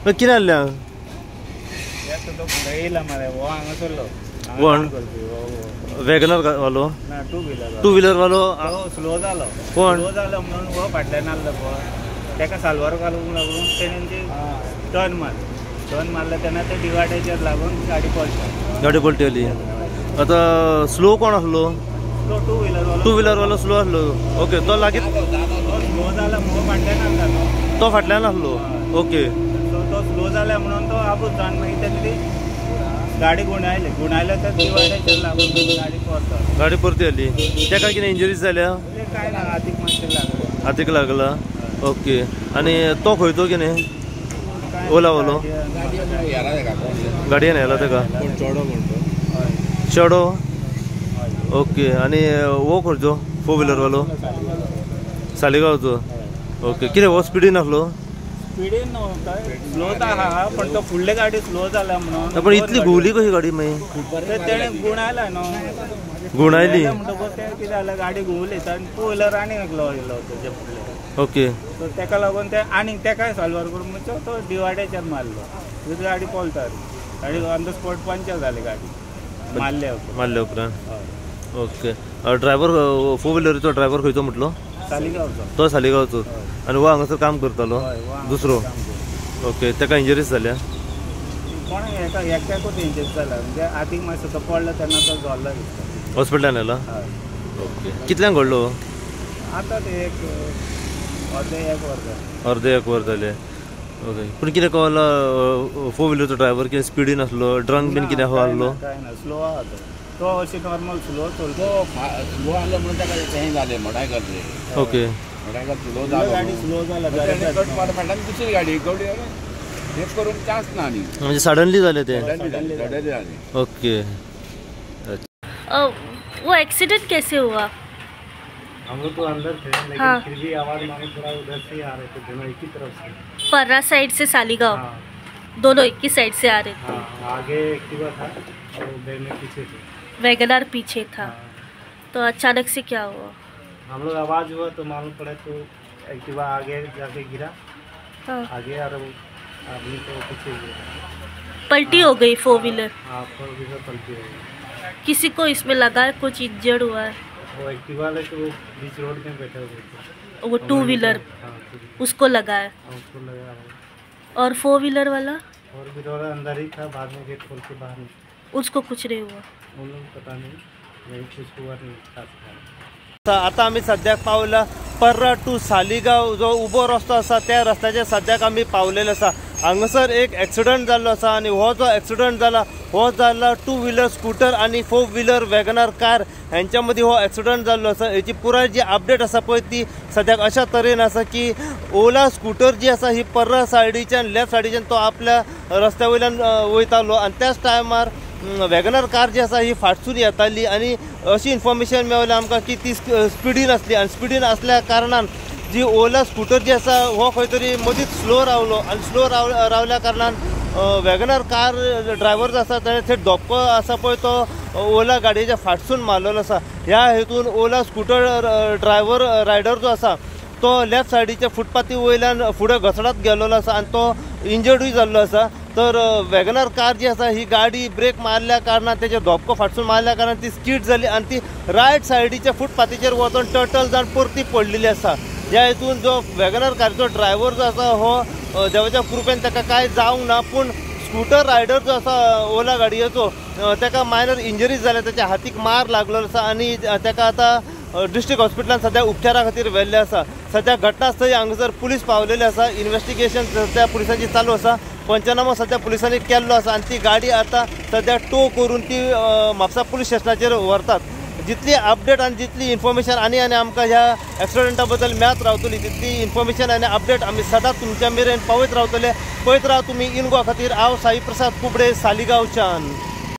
कितें जाल्लें कोण वॅगनर वालो टू व्हिलर वालो स्लो जालो कोण स्लो जालो म्हणून हो फाटल्यान आसलो पळय तेका साल्वार घालूंक लागून तेणें टर्न मारलो तेन्ना ते डिवायडेचेर लागून गाडी पलटी आता स्लो कोण आसलो टू व्हिलर वालो स्लो आसलो ओके तो लागीं स्लो जाला म्हणून फाटल्यान आसलो तो फाटल्यान आसलो ओके तो स्लो जाल्या म्हणून तो आपूच जावन मागीर तेणी गाडी गुणायले तर डिवायडेचेर लागून गाडी परती आली तेका कितें इंजरीज जाल्या काय ना हातीक लागला ओके आणि तो खंयचो कितें ओला वालो गाडयेन येयला तेका चेडो ओके आणि वो खंयचो फोर व्हिलर वालो सालिगांवचो ओके कितें हो स्पिडीन आसलो स्पिडीन स्लो आहा पण तो फुडले गाडी स्लो जाला म्हणून पण इतली घुवली कशी गाडी मागीर तेणे गुणायला न्हू गुणायली म्हणटकूच ते कितें जालें गाडी घुवली आनी टू व्हिलर आनीक एकलो येयलो तेजे फुडले ओके सो तेका लागून ते आनीक तेकाय सॉल्वर करून म्हणजे तो डिवायडेचेर मारलो तुजी गाडी पळताली गाडी ऑन द स्पॉट पंचर जाली गाडी मारले उपरांत ओके ड्रायव्हर फोर व्हिलरीचो ड्रायव्हर खंयचो म्हटलो तो सालिगांवचो आणि वो हांगासर काम करतालो दुसरो ओके तेका इंजरीज जाल्या कोण एकट्याकूच इंजरी जाला म्हणजे हातीक मातसो तो पडलो तेन्ना तो जोल्लो हॉस्पिटलान येयला ओके कितल्यांक घडलो आतां ते एक अर्दे एक वर जाले ओके पूण कितें कळला फोर व्हिलरचो ड्रायव्हर कितें स्पिडीन आसलो ड्रंक बीन कितें आसलो काय ना स्लो आहा तो अशी नॉर्मल स्लो चलतो स्लो आसलो म्हणून तेका तें जालें मोडायकर ओके स्लो जालो गाडी स्लो जाला कट मारपाक दुसरी गाडी गवडी हे करूंक चान्स ना न्ही म्हणजे सडनली जालें तें ओके वो एक्सीडेंट कैसे हुआ हम लोग तो अंदर थे लेकिन हाँ। फिर भी आवाज माने थोड़ा उधर से आ रहे थे दोनों एक ही तरफ से पर्रा साइड से सालीगांव हाँ, दोनों एक ही साइड से आ रहे थे हाँ, आगे एक्टिवा था और वैगनर पीछे थे वैगनर पीछे था हाँ। तो अचानक से क्या हुआ हम लोग आवाज हुआ तो मालूम पड़ा तो एक्टिवा आगे जाके गिरा हाँ। आगे और आदमी तो पीछे गिरा पलटी हो गई फोर व्हीलर हाँ फोर व्हीलर पलटी हो गई किसी को इसमें लगा है कुछ इंजर्ड हुआ है वो एक्टिवा वाले तो बीच रोड में बैठे हुए थे वो टू व्हीलर हाँ उसको लगा है उसको लगा और फोर व्हीलर वाला और भी थोड़ा अंदर ही था बाद में गेट खोल के बाहर निकला उसको कुछ नहीं हुआ उन लोग पता नहीं नहीं कुछ हुआ नहीं खास आता आम्ही सद्याक पावला पर्रा टू सालिगांव जो उबो रस्तो आसा त्या रस्त्याचेर सद्याक आमी पावलेले आसा हांगासर एक एक्सिडंट जाल्लो आसा आनी हो जो एक्सिडंट जाला टू व्हिलर स्कूटर आणि फोर व्हिलर वॅगनर कार हांच्या मदीं हो एक्सिडंट जाल्लो आसा हेची पुराय जी अपडेट आसा पळय ती सद्याक अशा तरेन आसा की ओला स्कूटर जी आसा ही पर्रा सायडीच्यान लेफ्ट सायडीच्यान तो आपल्या रस्त्या वयल्यान वयतालो आनी त्याच टायमार वॅगनर कार जी आसा ही फाटसून येताली आणि अशी इन्फॉर्मेशन मेळ्ळी आमकां की ती स्पिडीन आसली आणि स्पिडीन असल्या कारणान जी ओला स्कूटर जी आसा हो खंय तरी मदींच स्लो रावलो आणि स्लो रावल्या कारणान वॅगनर कार ड्रायव्हर जो आसा ताणें थंय धक्को आसा पळय तो ओला गाडयेच्या फाटसून मारलेलो आसा ह्या हेतून ओला स्कूटर ड्रायव्हर रायडर जो आसा तो लेफ्ट सायडीच्या फुटपाथी वयल्यान फुडें घसडत गेल्लो आसा आणि तो इंजर्डूय जाल्लो आसा तर वॅगनर कार जी आसा ही गाडी ब्रेक मारल्या कारणान तेजे धक्को फाटसून मारल्या कारणान ती स्कीड जाली आणि ती रायट सायडीच्या फुटपाथीचेर वचून टर्टल जावन परती पडलेली आसा ह्या हेतून जो वॅगनर कारचो ड्रायव्हर जो आसा हो देवाच्या कृपेन ताका कांय जावंक ना पूण स्कूटर रायडर जो आसा ओला गाडयेचो ताका मायनर इंजरीज जाल्या त्याच्या हातीक मार लागलो आसा आणि ताका आतां डिस्ट्रिक्ट हॉस्पिटलान सध्या उपचारा खातीर व्हेल्ले आसा सध्या घटनास्थळी हांगासर पुलीस पावलेले आसा इन्व्हेस्टिगेशन सध्या पुलिसांची चालू आसा पंचनामो सध्या पुलिसांनी केल्लो आसा आणि ती गाडी आता सध्या टो करून ती म्हापसा पुलीस स्टेशनाचेर व्हरतात जितली अपडेट आणि जितली इन्फॉर्मेशन आनी आमकां ह्या एक्सिडेंटा बद्दल मेळत रावतली तितली इन्फॉर्मेशन आनी अपडेट आमी सदांच तुमच्या मेरेन पावयत रावतले पळयत राव तुमी इन गोवा खातीर हांव साई प्रसाद कुबडे सालिगांवच्यान।